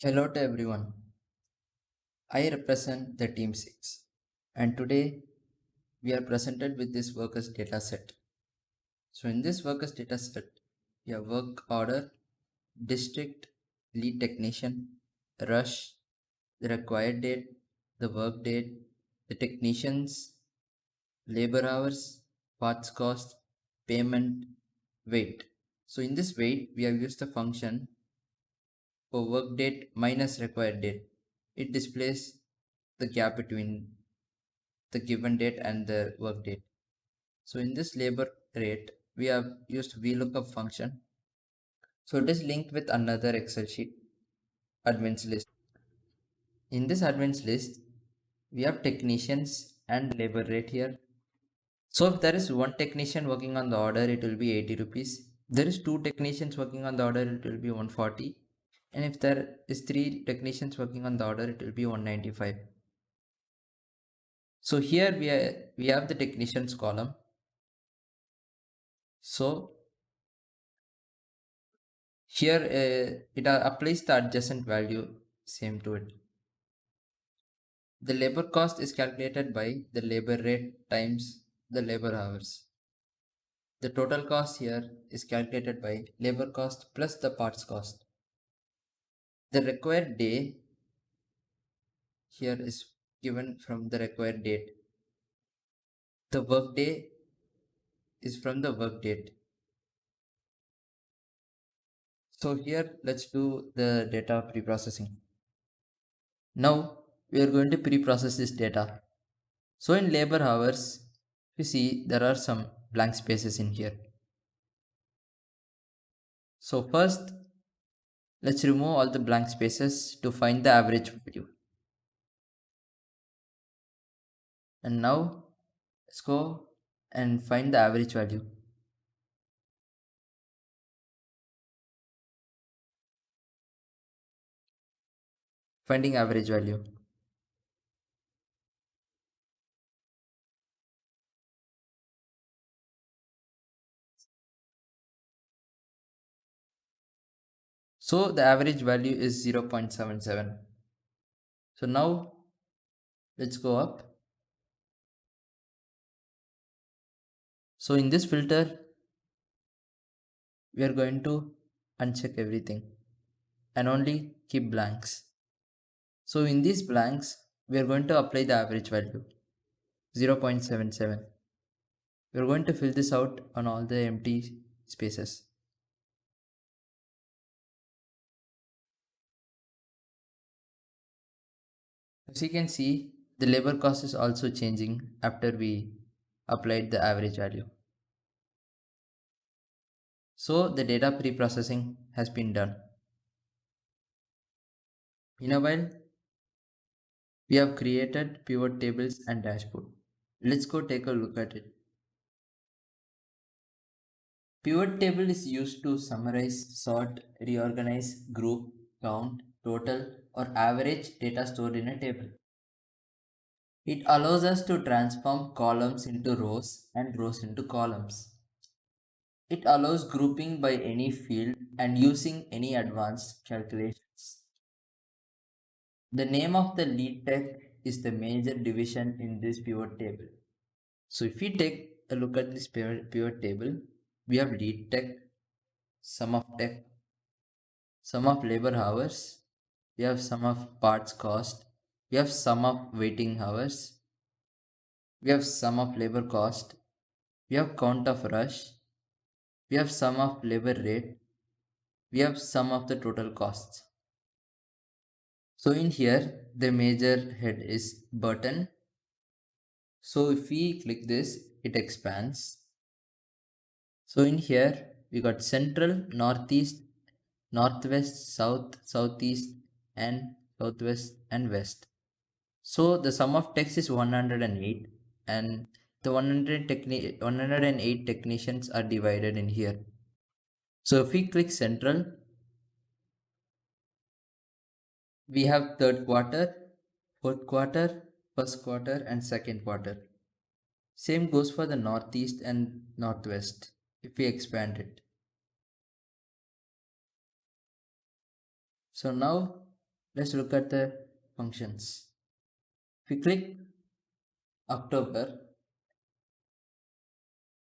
Hello to everyone. I represent the Team 6 and today we are presented with this workers data set. So in this workers data set, we have work order, district, lead technician, rush, the required date, the work date, the technicians, labor hours, parts cost, payment, weight. So in this weight, we have used the function for work date minus required date. It displays the gap between the given date and the work date. So in this labor rate, we have used VLOOKUP function. So it is linked with another Excel sheet, advanced list. In this advanced list, we have technicians and labor rate here. So if there is one technician working on the order, it will be 80 rupees. There is two technicians working on the order, it will be 140. And if there is three technicians working on the order, it will be 195. So here we have the technicians column. So here it applies the adjacent value same to it. The labor cost is calculated by the labor rate times the labor hours. The total cost here is calculated by labor cost plus the parts cost. The required day here is given from the required date. The work day is from the work date. So here let's do the data pre-processing. Now we are going to pre-process this data. So in labor hours, you see there are some blank spaces in here. So first, let's remove all the blank spaces to find the average value. And now let's go and find the average value. Finding average value. So the average value is 0.77. So now let's go up. So in this filter, we are going to uncheck everything and only keep blanks. So in these blanks, we are going to apply the average value 0.77. We are going to fill this out on all the empty spaces. As you can see, the labor cost is also changing after we applied the average value. So the data pre-processing has been done. In a while, we have created pivot tables and dashboard. Let's go take a look at it. Pivot table is used to summarize, sort, reorganize, group, count, total, or average data stored in a table. It allows us to transform columns into rows and rows into columns. It allows grouping by any field and using any advanced calculations. The name of the lead tech is the major division in this pivot table. So if we take a look at this pivot table, we have lead tech, sum of tech, sum of labor hours, we have sum of parts cost, we have sum of waiting hours, we have sum of labor cost, we have count of rush, we have sum of labor rate, we have sum of the total costs. So in here, the major head is button. So if we click this, it expands. So in here, we got central, northeast, northwest, south, southeast, and southwest and west. So the sum of text is 108 and the 108 technicians are divided in here. So if we click central, we have third quarter, fourth quarter, first quarter and second quarter. Same goes for the northeast and northwest if we expand it. So now Let's look at the functions. If we click October,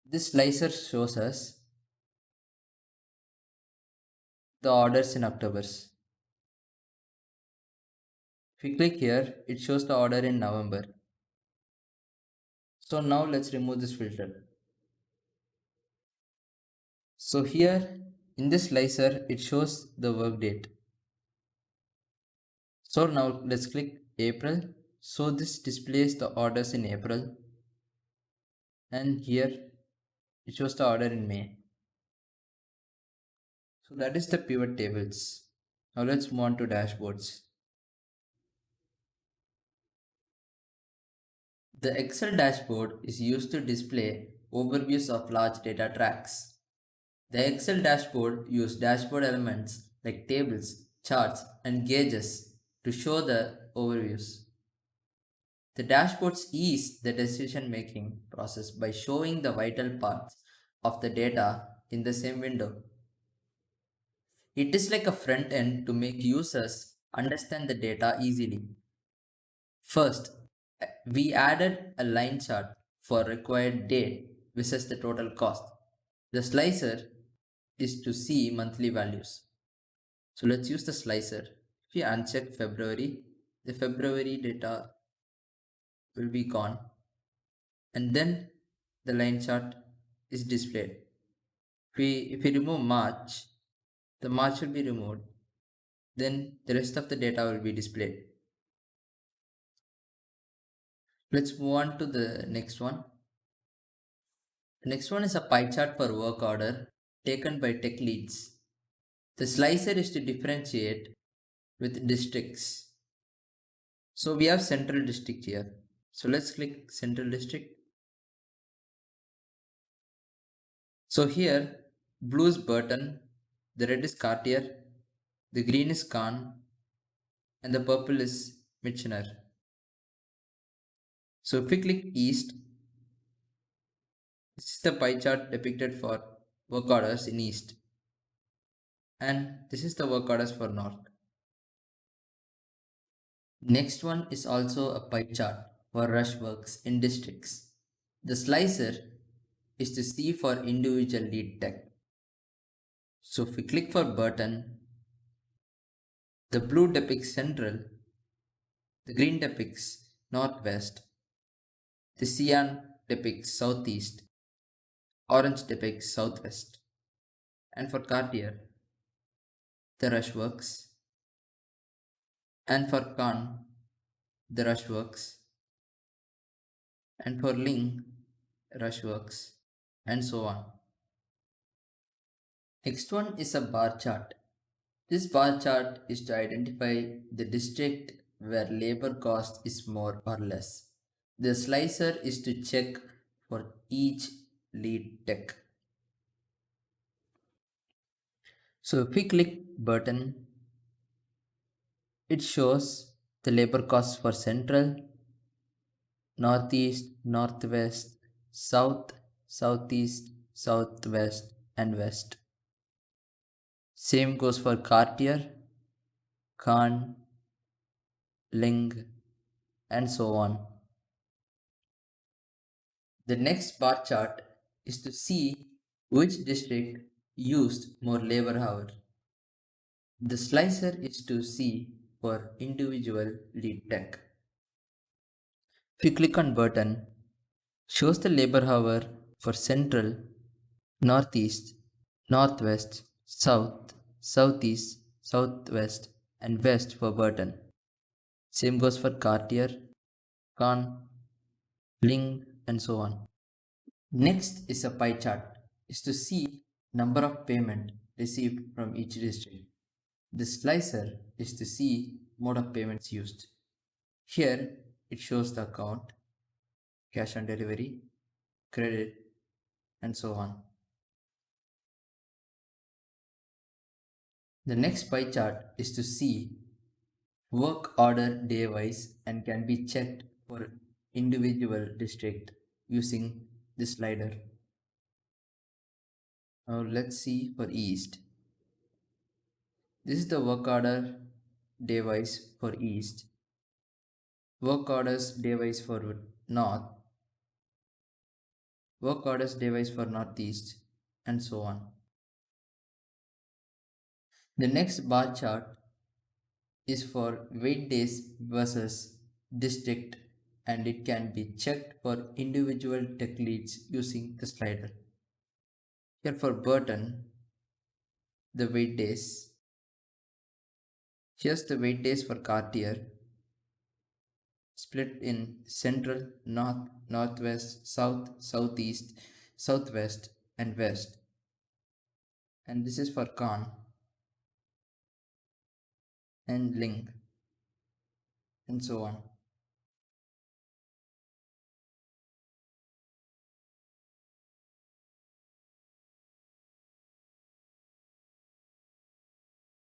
this slicer shows us the orders in October's. If we click here, it shows the order in November. So now let's remove this filter. So here in this slicer, it shows the work date. So now let's click April. So this displays the orders in April. And here it shows the order in May. So that is the pivot tables. Now let's move on to dashboards. The Excel dashboard is used to display overviews of large data tracks. The Excel dashboard uses dashboard elements like tables, charts, and gauges to show the overviews. The dashboards ease the decision making process by showing the vital parts of the data in the same window. It is like a front end to make users understand the data easily. First, we added a line chart for required date versus the total cost. The slicer is to see monthly values. So let's use the slicer. If we uncheck February, the February data will be gone, and then the line chart is displayed. If we remove March, the March will be removed, then the rest of the data will be displayed. Let's move on to the next one. The next one is a pie chart for work order taken by tech leads. The slicer is to differentiate with districts. So we have central district here. So let's click central district. So here blue is Burton, the red is Cartier, the green is Khan, and the purple is Michener. So if we click east, this is the pie chart depicted for work orders in east, and this is the work orders for north. Next one is also a pie chart for rush works in districts. The slicer is to see for individual lead tech. So if we click for Burton, the blue depicts central, the green depicts northwest, the cyan depicts southeast, orange depicts southwest. And for Cartier, the rush works. And for Khan, the rush works. And for Ling, rush works. And so on. Next one is a bar chart. This bar chart is to identify the district where labor cost is more or less. The slicer is to check for each lead tech. So if we click Burton, it shows the labor costs for central, northeast, northwest, south, southeast, southwest, and west. Same goes for Cartier, Khan, Ling, and so on. The next bar chart is to see which district used more labor hour. The slicer is to see for individual lead tech. If you click on Burton, shows the labor hour for central, northeast, northwest, south, southeast, southwest, and west for Burton. Same goes for Cartier, Khan, Ling, and so on. Next is a pie chart, is to see number of payment received from each district. The slicer is to see mode of payments used. Here it shows the account, cash on delivery, credit, and so on. The next pie chart is to see work order day wise and can be checked for individual district using this slider. Now let's see for east. This is the work order day-wise for east, work orders day-wise for north, work orders day-wise for northeast, and so on. The next bar chart is for wait days versus district, and it can be checked for individual tech leads using the slider. Here for Burton, the wait days. Here's the wait days for Cartier, split in central, north, northwest, south, southeast, southwest, and west. And this is for Khan and Ling, and so on.